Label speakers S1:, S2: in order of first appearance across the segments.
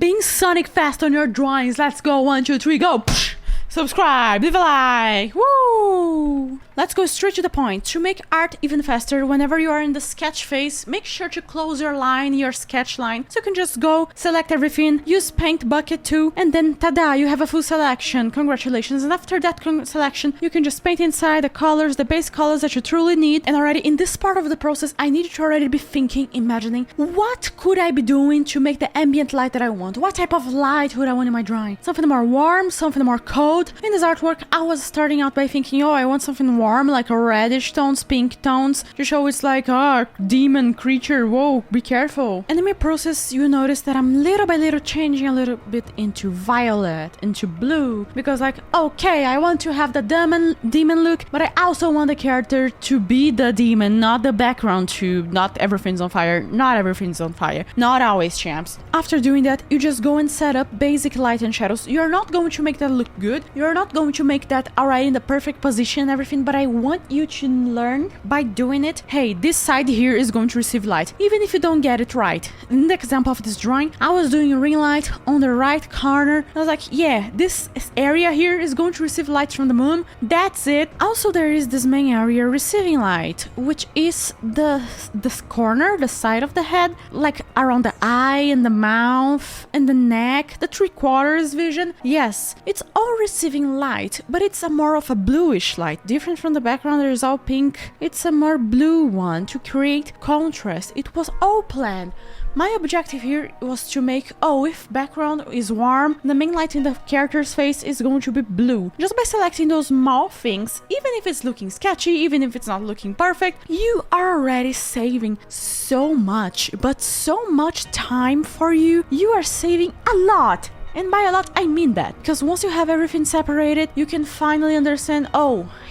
S1: being Sonic fast on your drawings. Let's go. 1, 2, 3, go. Psh! Subscribe, leave a like. Woo! Let's go straight to the point. To make art even faster, whenever you are in the sketch phase, make sure to close your line, your sketch line. So you can just go, select everything, use Paint Bucket 2, and then tada, you have a full selection. Congratulations. And after that selection, you can just paint inside the colors, the base colors that you truly need. And already in this part of the process, I need you to already be thinking, imagining, what could I be doing to make the ambient light that I want? What type of light would I want in my drawing? Something more warm, something more cold. In this artwork, I was starting out by thinking, oh, I want something warm, like a reddish tones, pink tones, to show it's like, demon creature, whoa, be careful. And in my process, you notice that I'm little by little changing a little bit into violet, into blue, because like, okay, I want to have the demon look, but I also want the character to be the demon, not the background to not everything's on fire, not everything's on fire, not always, champs. After doing that, you just go and set up basic light and shadows. You're not going to make that look good. You're not going to make that alright in the perfect position and everything, but I want you to learn by doing it. Hey, this side here is going to receive light, even if you don't get it right. In the example of this drawing, I was doing a ring light on the right corner. I was like, yeah, this area here is going to receive light from the moon. That's it. Also, there is this main area receiving light, which is this corner, the side of the head, like around the eye and the mouth and the neck, the 3/4 vision. Yes, it's all receiving light, but it's a more of a bluish light, different from the background. There's all pink. It's a more blue one to create contrast. It was all planned. My objective here was to make, if background is warm, the main light in the character's face is going to be blue. Just by selecting those small things, even if it's looking sketchy, even if it's not looking perfect, you are already saving so much, but so much time for you. You are saving a lot. And by a lot, I mean that. Because once you have everything separated, you can finally understand,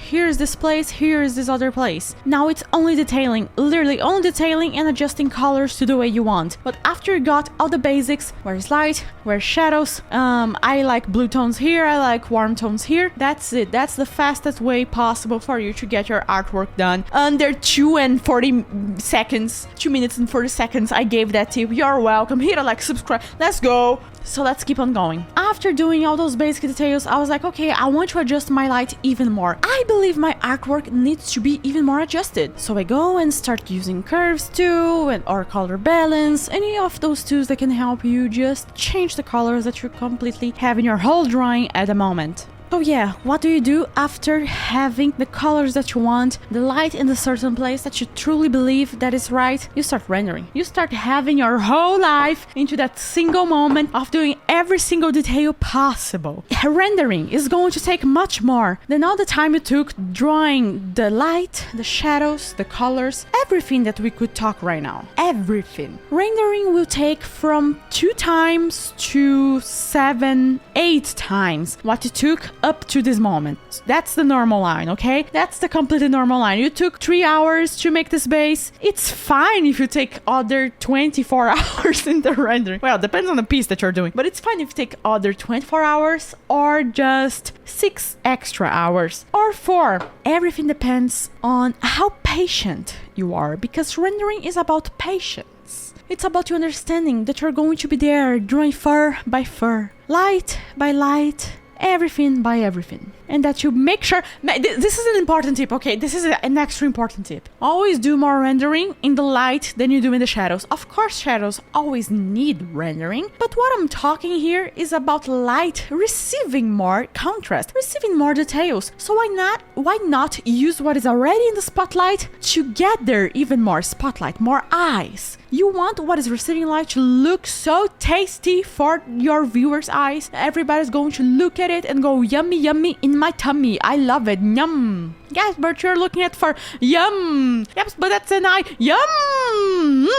S1: here's this place, here is this other place. Now it's only detailing, literally only detailing and adjusting colors to the way you want. But after you got all the basics, where's light, where's shadows, I like blue tones here, I like warm tones here. That's it. That's the fastest way possible for you to get your artwork done. Under 2 and 40 seconds, 2 minutes and 40 seconds, I gave that tip. You're welcome. Hit a like, subscribe. Let's go. So let's keep on going. After doing all those basic details, I was like, okay, I want to adjust my light even more. I believe my artwork needs to be even more adjusted. So I go and start using curves too, or color balance, any of those tools that can help you just change the colors that you completely have in your whole drawing at the moment. So yeah, what do you do after having the colors that you want, the light in a certain place that you truly believe that is right? You start rendering. You start having your whole life into that single moment of doing every single detail possible. Rendering is going to take much more than all the time you took drawing the light, the shadows, the colors, everything that we could talk right now. Everything. Rendering will take from 2 times to 7, 8 times what it took up to this moment. That's the normal line, okay? That's the completely normal line. You took 3 hours to make this base. It's fine if you take other 24 hours in the rendering. Well, depends on the piece that you're doing, but it's fine if you take other 24 hours or just 6 extra hours or 4. Everything depends on how patient you are, because rendering is about patience. It's about you understanding that you're going to be there drawing fur by fur, light by light, everything by everything, and that you make sure. This is an important tip, okay? This is an extra important tip. Always do more rendering in the light than you do in the shadows. Of course, shadows always need rendering, but what I'm talking here is about light receiving more contrast, receiving more details. So why not use what is already in the spotlight to get there even more spotlight, more eyes. You want what is receiving light to look so tasty for your viewers' eyes. Everybody's going to look at it and go, yummy, yummy in my tummy. I love it. Yum. Yes, but you're looking at for yum. Yep, but that's an eye. Yum.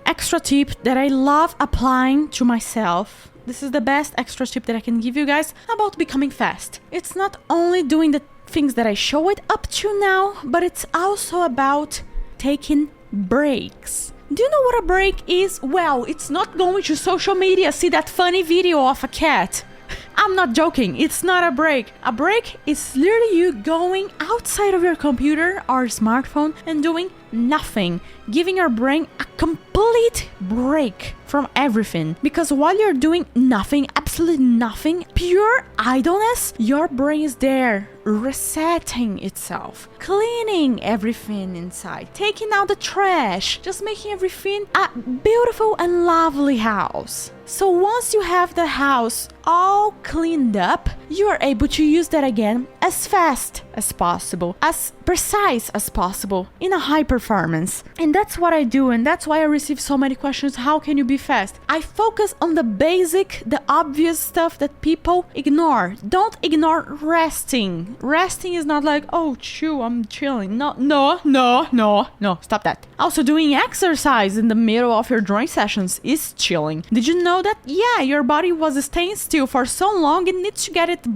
S1: Extra tip that I love applying to myself. This is the best extra tip that I can give you guys about becoming fast. It's not only doing the things that I show it up to now, but it's also about taking breaks. Do you know what a break is? Well, it's not going to social media, see that funny video of a cat. I'm not joking, it's not a break. A break is literally you going outside of your computer or smartphone and doing nothing, giving your brain a complete break from everything. Because while you're doing nothing, absolutely nothing, pure idleness, your brain is there resetting itself, cleaning everything inside, taking out the trash, just making everything a beautiful and lovely house. So once you have the house all cleaned up, you are able to use that again as fast as possible, as precise as possible in a high performance. And that's what I do, and that's why I receive so many questions. How can you be fast? I focus on the basic, the obvious stuff that people ignore. Don't ignore resting. Resting is not like, oh, I'm chilling. No, stop that. Also, doing exercise in the middle of your drawing sessions is chilling. Did you know that? Yeah, your body was staying still for so long, it needs to get its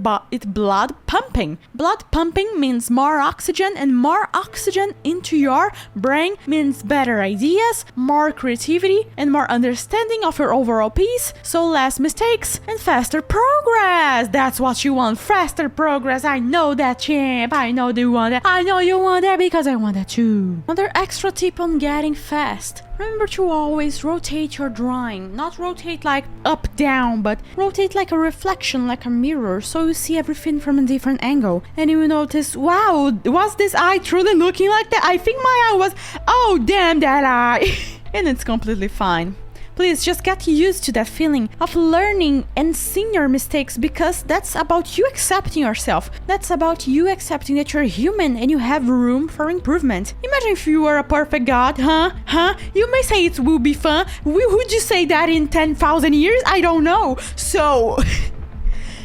S1: blood pumping. Blood pumping means more oxygen, and more oxygen into your brain means better ideas, more creativity, and more understanding of your overall piece, so less mistakes and faster progress. That's what you want, faster progress. I know that, champ. I know you want that. I know you want that because I want that too. Another extra tip on getting fast. Remember to always rotate your drawing. Not rotate like up, down, but rotate like a reflection, like a mirror, so you see everything from a different angle. And you will notice, wow, was this eye truly looking like that? I think my eye was, oh, damn that eye. And it's completely fine. Please just get used to that feeling of learning and seeing your mistakes, because that's about you accepting yourself. That's about you accepting that you're human and you have room for improvement. Imagine if you were a perfect god, huh? You may say it will be fun. Would you say that in 10,000 years? I don't know. So...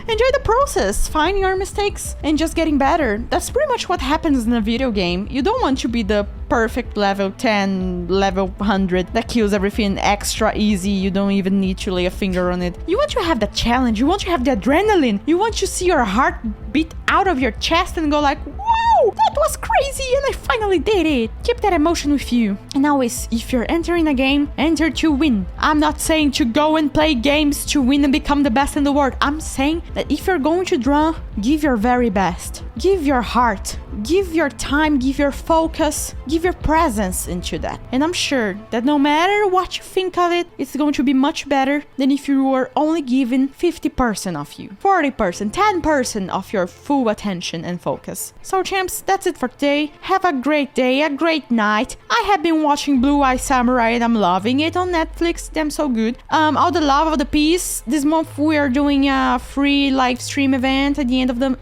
S1: enjoy the process, find your mistakes, and just getting better. That's pretty much what happens in a video game. You don't want to be the perfect level 10, level 100 that kills everything extra easy. You don't even need to lay a finger on it. You want to have the challenge. You want to have the adrenaline. You want to see your heart beat out of your chest and go like, whoa, that was crazy and I finally did it. Keep that emotion with you. And always, if you're entering a game, enter to win. I'm not saying to go and play games to win and become the best in the world. I'm saying that if you're going to draw, give your very best. Give your heart. Give your time, give your focus, give your presence into that. And I'm sure that no matter what you think of it, it's going to be much better than if you were only given 50% of you, 40%, 10% of your full attention and focus. So champs, that's it for today. Have a great day, a great night. I have been watching Blue Eye Samurai and I'm loving it on Netflix. Damn so good. All the love of the piece. This month we are doing a free live stream event at the end of the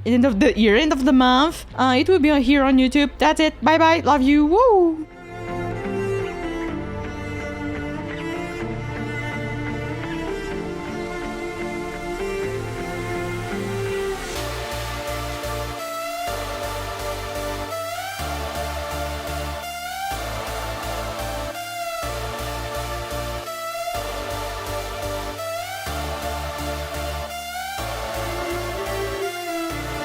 S1: end of the month. It will be here on YouTube. That's it. Bye bye. Love you. Woo!